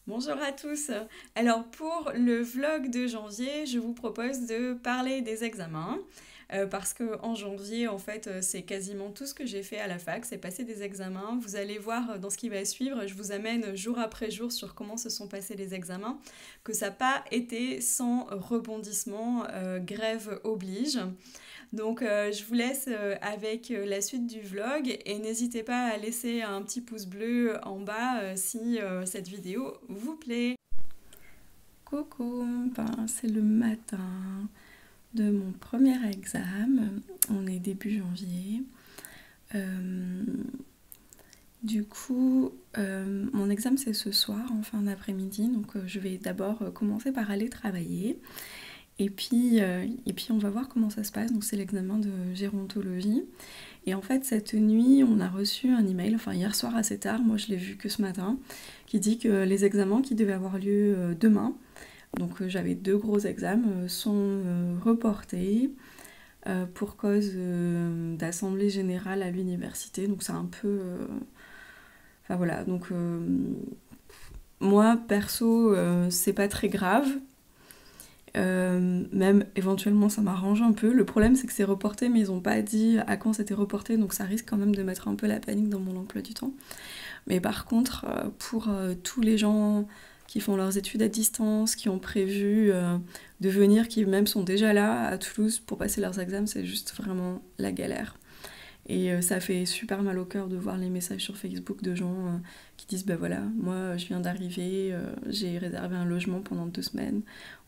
Bonjour à tous. Alors pour le vlog de janvier, je vous propose de parler des examens. Parce que en janvier, en fait, c'est quasiment tout ce que j'ai fait à la fac, c'est passer des examens. Vous allez voir dans ce qui va suivre, je vous amène jour après jour sur comment se sont passés les examens, que ça n'a pas été sans rebondissement, grève oblige. Donc je vous laisse avec la suite du vlog et n'hésitez pas à laisser un petit pouce bleu en bas si cette vidéo vous plaît. Coucou, ben, c'est le matin de mon premier examen, on est début janvier. Euh, mon examen c'est ce soir en fin d'après-midi, donc je vais d'abord commencer par aller travailler. Et puis on va voir comment ça se passe. Donc c'est l'examen de gérontologie. Et en fait cette nuit on a reçu un email, enfin hier soir assez tard, moi je l'ai vu que ce matin, qui dit que les examens qui devaient avoir lieu demain, donc j'avais deux gros examens, sont reportés pour cause d'assemblée générale à l'université. Donc c'est un peu... Enfin voilà, donc moi perso c'est pas très grave. Même éventuellement ça m'arrange un peu. Le problème c'est que c'est reporté mais ils ont pas dit à quand c'était reporté, donc ça risque quand même de mettre un peu la panique dans mon emploi du temps. Mais par contre pour tous les gens qui font leurs études à distance, qui ont prévu de venir, qui même sont déjà là à Toulouse pour passer leurs examens, c'est juste vraiment la galère. Et ça fait super mal au cœur de voir les messages sur Facebook de gens qui disent bah voilà, moi je viens d'arriver, j'ai réservé un logement pendant 2 semaines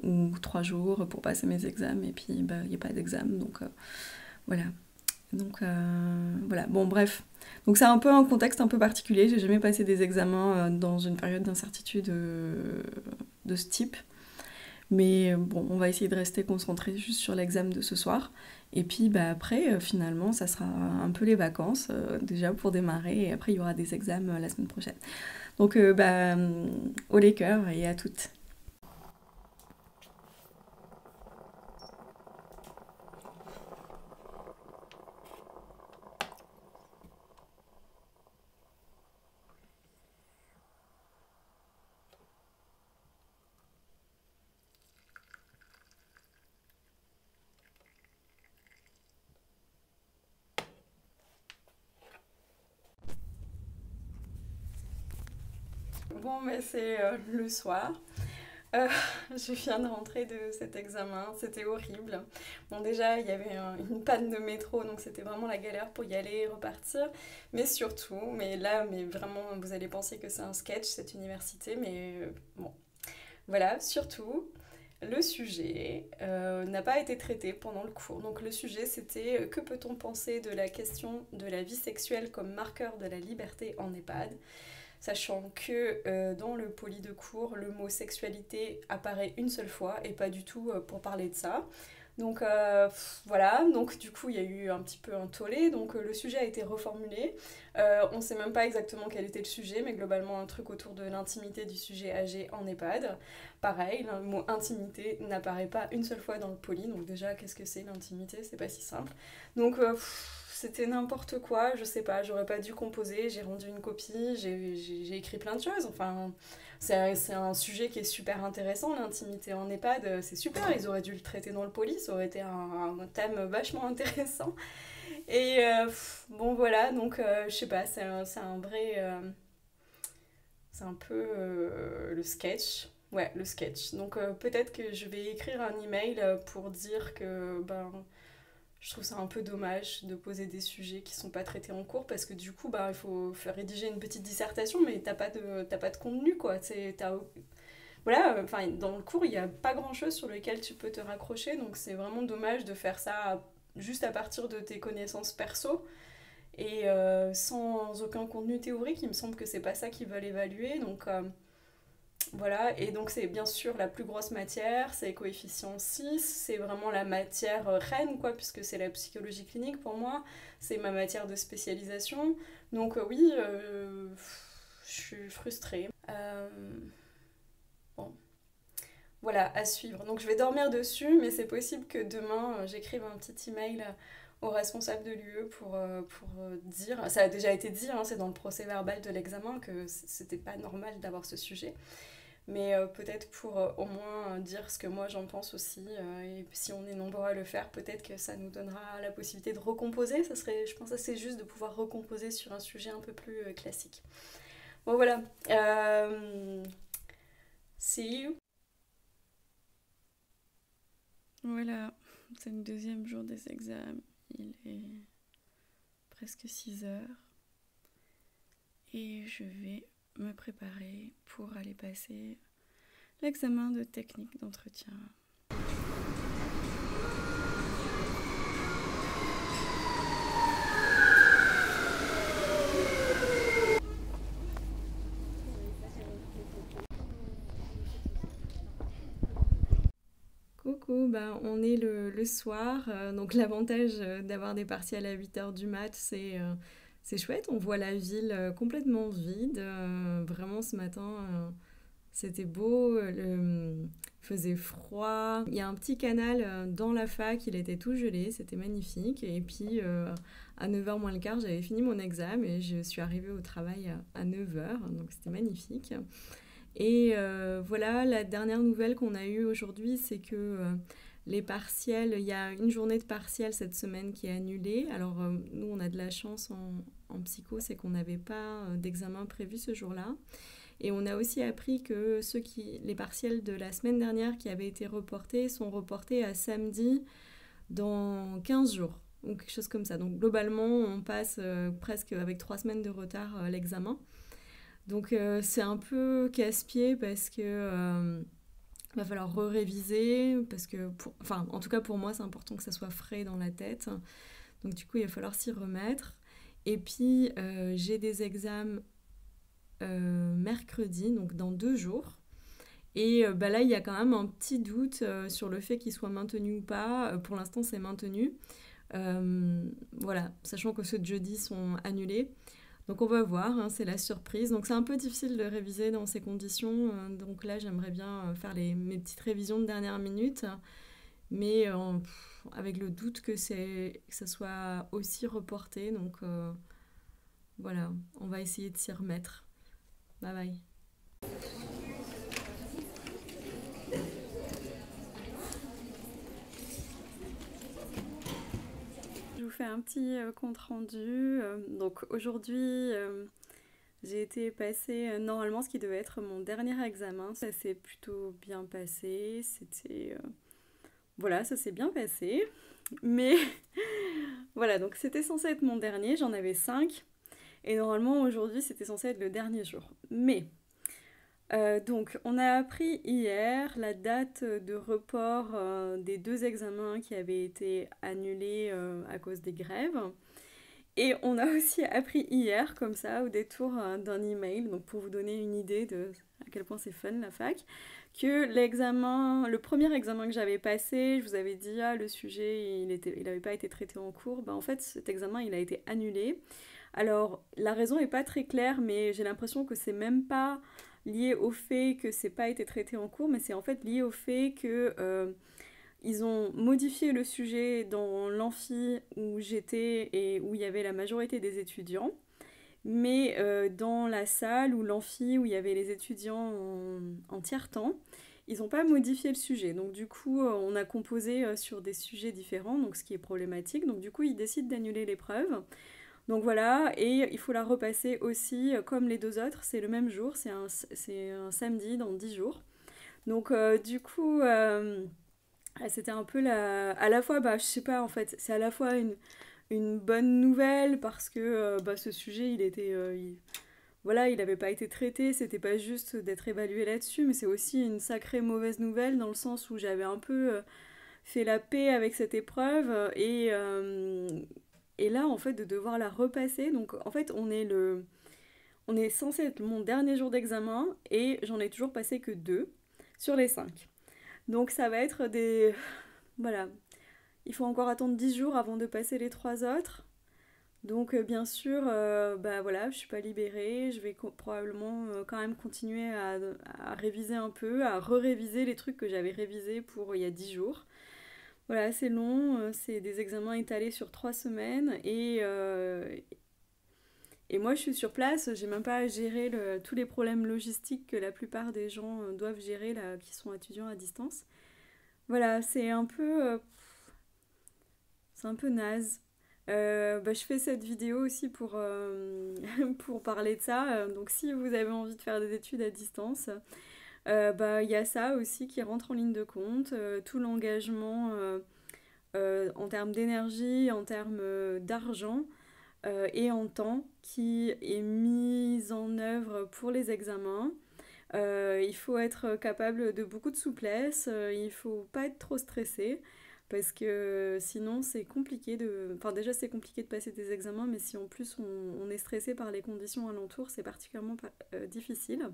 ou 3 jours pour passer mes examens et puis bah il n'y a pas d'examen, donc voilà. Donc voilà, bon bref. Donc c'est un peu un contexte un peu particulier, j'ai jamais passé des examens dans une période d'incertitude de ce type. Mais bon, on va essayer de rester concentré juste sur l'examen de ce soir. Et puis bah, après, finalement, ça sera un peu les vacances, déjà pour démarrer. Et après, il y aura des examens la semaine prochaine. Donc, au les cœurs et à toutes. Bon, mais c'est le soir. Euh, je viens de rentrer de cet examen, c'était horrible. Bon, déjà, il y avait une panne de métro, donc c'était vraiment la galère pour y aller et repartir. Mais surtout, mais là, mais vraiment, vous allez penser que c'est un sketch, cette université, mais bon, voilà, surtout, le sujet n'a pas été traité pendant le cours. Donc le sujet, c'était que peut-on penser de la question de la vie sexuelle comme marqueur de la liberté en EHPAD, sachant que dans le poly de cours, le mot sexualité apparaît une seule fois et pas du tout pour parler de ça. Donc voilà, donc du coup il y a eu un petit peu un tollé, donc le sujet a été reformulé. On sait même pas exactement quel était le sujet, mais globalement un truc autour de l'intimité du sujet âgé en EHPAD. Pareil, le mot intimité n'apparaît pas une seule fois dans le poly, donc déjà qu'est-ce que c'est l'intimité, c'est pas si simple. Donc c'était n'importe quoi, je sais pas, j'aurais pas dû composer, j'ai rendu une copie, j'ai écrit plein de choses, enfin c'est un sujet qui est super intéressant, l'intimité en EHPAD, c'est super, ils auraient dû le traiter dans le poly, ça aurait été un thème vachement intéressant. Et bon voilà, donc je sais pas, c'est un vrai... c'est un peu le sketch. Ouais, le sketch. Donc peut-être que je vais écrire un email pour dire que ben, je trouve ça un peu dommage de poser des sujets qui sont pas traités en cours parce que du coup bah, il faut faire rédiger une petite dissertation mais t'as pas de contenu quoi. Voilà, enfin dans le cours il n'y a pas grand chose sur lequel tu peux te raccrocher donc c'est vraiment dommage de faire ça juste à partir de tes connaissances perso et sans aucun contenu théorique. Il me semble que c'est pas ça qu'ils veulent évaluer donc voilà, et donc c'est bien sûr la plus grosse matière, c'est coefficient 6, c'est vraiment la matière reine, quoi, puisque c'est la psychologie clinique pour moi, c'est ma matière de spécialisation. Donc oui, je suis frustrée. Bon, voilà, à suivre. Donc je vais dormir dessus, mais c'est possible que demain j'écrive un petit email au responsable de l'UE pour dire, ça a déjà été dit, hein, c'est dans le procès verbal de l'examen, que c'était pas normal d'avoir ce sujet. Mais peut-être pour au moins dire ce que moi j'en pense aussi. Et si on est nombreux à le faire, peut-être que ça nous donnera la possibilité de recomposer. Ça serait, je pense, assez juste de pouvoir recomposer sur un sujet un peu plus classique. Bon voilà. See you. Voilà, c'est le deuxième jour des examens. Il est presque 6 heures. Et je vais me préparer pour aller passer l'examen de technique d'entretien. Coucou, bah, on est le soir, donc l'avantage d'avoir des partiels à 8 heures du mat, c'est chouette, on voit la ville complètement vide, vraiment ce matin c'était beau, il faisait froid, il y a un petit canal dans la fac, il était tout gelé, c'était magnifique, et puis à 9 h moins le quart j'avais fini mon examen et je suis arrivée au travail à 9 h, donc c'était magnifique. Et voilà, la dernière nouvelle qu'on a eue aujourd'hui, c'est que les partiels, il y a une journée de partiels cette semaine qui est annulée. Alors nous, on a de la chance en psycho, c'est qu'on n'avait pas d'examen prévu ce jour-là. Et on a aussi appris que les partiels de la semaine dernière qui avaient été reportés sont reportés à samedi dans 15 jours, ou quelque chose comme ça. Donc globalement, on passe presque avec 3 semaines de retard l'examen. Donc c'est un peu casse-pied parce que va falloir réviser parce que en tout cas pour moi c'est important que ça soit frais dans la tête. Donc du coup il va falloir s'y remettre. Et puis j'ai des examens mercredi, donc dans 2 jours. Et là il y a quand même un petit doute sur le fait qu'il soit maintenu ou pas. Pour l'instant c'est maintenu. Voilà, sachant que ceux de jeudi sont annulés. Donc on va voir, hein, c'est la surprise. Donc c'est un peu difficile de réviser dans ces conditions. Donc là j'aimerais bien faire mes petites révisions de dernière minute. Mais avec le doute que ça soit aussi reporté. Donc voilà, on va essayer de s'y remettre. Bye bye. Je vous fais un petit compte rendu. Donc aujourd'hui, j'ai été passer normalement ce qui devait être mon dernier examen. Ça s'est plutôt bien passé. Voilà, ça s'est bien passé. Mais voilà, donc c'était censé être mon dernier. J'en avais 5. Et normalement aujourd'hui c'était censé être le dernier jour. Mais donc, on a appris hier la date de report des 2 examens qui avaient été annulés à cause des grèves. Et on a aussi appris hier, comme ça, au détour d'un email, donc pour vous donner une idée de à quel point c'est fun la fac, que le premier examen que j'avais passé, je vous avais dit, le sujet, il n'avait pas été traité en cours. En fait, cet examen, il a été annulé. Alors, la raison n'est pas très claire, mais j'ai l'impression que c'est même pas lié au fait que c'est pas été traité en cours, mais c'est en fait lié au fait que ils ont modifié le sujet dans l'amphi où j'étais et où il y avait la majorité des étudiants, mais dans la salle ou l'amphi où il y avait les étudiants en tiers-temps, ils n'ont pas modifié le sujet. Donc du coup, on a composé sur des sujets différents, donc ce qui est problématique. Donc du coup, ils décident d'annuler l'épreuve. Donc voilà, et il faut la repasser aussi comme les 2 autres, c'est le même jour, c'est un samedi dans 10 jours. Donc du coup, c'était un peu à la fois, je sais pas en fait, c'est à la fois une bonne nouvelle parce que ce sujet, voilà, il n'avait pas été traité, c'était pas juste d'être évalué là-dessus, mais c'est aussi une sacrée mauvaise nouvelle dans le sens où j'avais un peu fait la paix avec cette épreuve et là, en fait, de devoir la repasser. Donc, en fait, on est censé être mon dernier jour d'examen et j'en ai toujours passé que 2 sur les 5. Donc, ça va être voilà. Il faut encore attendre 10 jours avant de passer les 3 autres. Donc, bien sûr, voilà, je suis pas libérée. Je vais probablement quand même continuer à réviser un peu, à réviser les trucs que j'avais révisés pour il y a 10 jours. Voilà, c'est long, c'est des examens étalés sur 3 semaines Et moi, je suis sur place, j'ai même pas à gérer tous les problèmes logistiques que la plupart des gens doivent gérer là, qui sont étudiants à distance. Voilà, c'est un peu naze. Bah, je fais cette vidéo aussi pour parler de ça. Donc, si vous avez envie de faire des études à distance, bah, il y a ça aussi qui rentre en ligne de compte. Tout l'engagement en termes d'énergie, en termes d'argent et en temps qui est mis en œuvre pour les examens. Il faut être capable de beaucoup de souplesse, il faut pas être trop stressé parce que sinon c'est compliqué de... Enfin déjà c'est compliqué de passer des examens, mais si en plus on est stressé par les conditions alentours, c'est particulièrement difficile.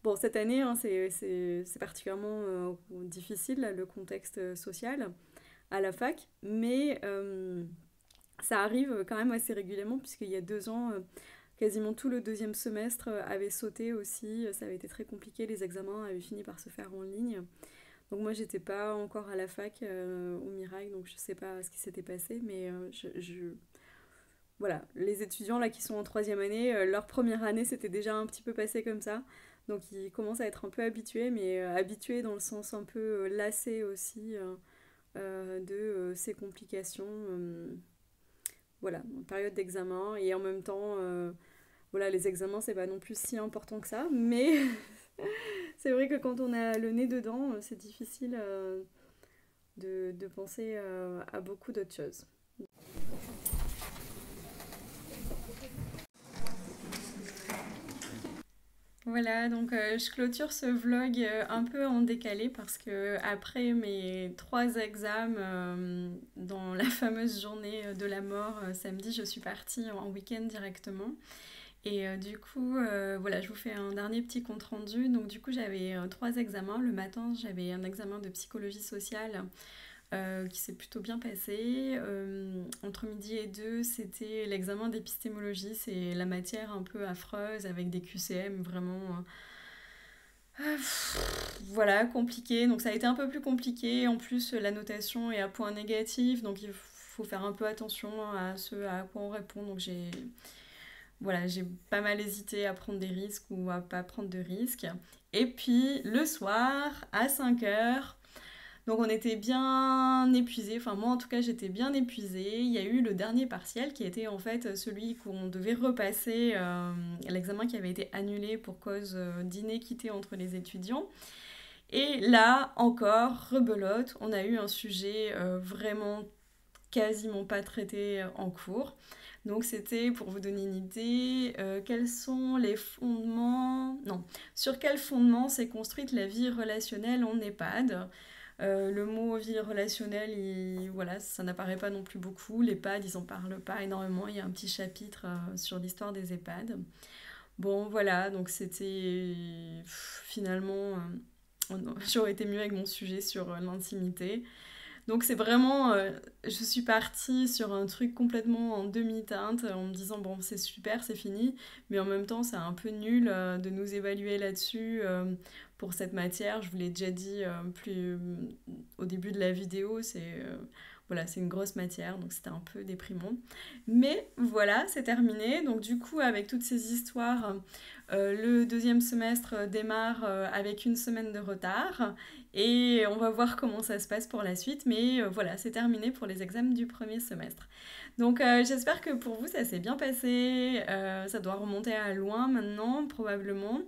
Bon, cette année, hein, c'est particulièrement difficile, là, le contexte social à la fac, mais ça arrive quand même assez régulièrement, puisqu'il y a 2 ans, quasiment tout le deuxième semestre avait sauté aussi, ça avait été très compliqué, les examens avaient fini par se faire en ligne. Donc moi, j'étais pas encore à la fac au Mirail, donc je sais pas ce qui s'était passé, mais voilà, les étudiants là qui sont en troisième année, leur première année c'était déjà un petit peu passé comme ça. Donc ils commencent à être un peu habitués, mais habitués dans le sens un peu lassés aussi de ces complications. Voilà, en période d'examen et en même temps, voilà, les examens c'est pas non plus si important que ça, mais c'est vrai que quand on a le nez dedans, c'est difficile de penser à beaucoup d'autres choses. Voilà, donc je clôture ce vlog un peu en décalé parce que après mes 3 examens dans la fameuse journée de la mort samedi, je suis partie en week-end directement. Et du coup, voilà, je vous fais un dernier petit compte rendu. Donc du coup, j'avais 3 examens. Le matin, j'avais un examen de psychologie sociale qui s'est plutôt bien passé. Entre midi et 2, c'était l'examen d'épistémologie. C'est la matière un peu affreuse avec des QCM vraiment voilà, compliqué. Donc ça a été un peu plus compliqué. En plus, la notation est à point négatif, donc il faut faire un peu attention à ce à quoi on répond. Donc j'ai pas mal hésité à prendre des risques ou à pas prendre de risques. Et puis le soir, à 5 heures, donc on était bien épuisés, enfin moi en tout cas j'étais bien épuisée. Il y a eu le dernier partiel qui était en fait celui qu'on devait repasser, l'examen qui avait été annulé pour cause d'inéquité entre les étudiants. Et là encore, rebelote, on a eu un sujet vraiment quasiment pas traité en cours. Donc c'était, pour vous donner une idée, quels sont les fondements... Non, sur quel fondement s'est construite la vie relationnelle en EHPAD. Le mot vie relationnelle, voilà, ça n'apparaît pas non plus beaucoup. L'EHPAD, ils en parlent pas énormément. Il y a un petit chapitre sur l'histoire des EHPAD. Bon, voilà, donc c'était finalement... j'aurais été mieux avec mon sujet sur l'intimité. Donc c'est vraiment, je suis partie sur un truc complètement en demi-teinte en me disant bon c'est super, c'est fini, mais en même temps c'est un peu nul de nous évaluer là-dessus pour cette matière. Je vous l'ai déjà dit au début de la vidéo, voilà, c'est une grosse matière, donc c'était un peu déprimant. Mais voilà, c'est terminé. Donc du coup, avec toutes ces histoires, le deuxième semestre démarre avec une semaine de retard. Et on va voir comment ça se passe pour la suite. Mais voilà, c'est terminé pour les examens du premier semestre. Donc j'espère que pour vous, ça s'est bien passé. Ça doit remonter à loin maintenant, probablement.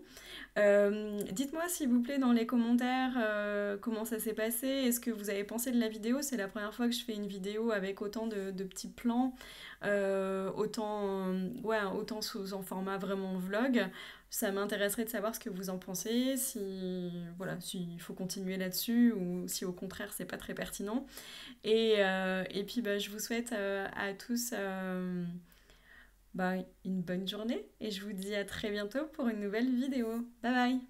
Dites-moi s'il vous plaît dans les commentaires comment ça s'est passé, est-ce que vous avez pensé de la vidéo? C'est la première fois que je fais une vidéo avec autant de petits plans, autant en format vraiment vlog. Ça m'intéresserait de savoir ce que vous en pensez, voilà, s'il faut continuer là-dessus ou si au contraire c'est pas très pertinent. Et puis bah, je vous souhaite à tous bah, une bonne journée et je vous dis à très bientôt pour une nouvelle vidéo. Bye bye!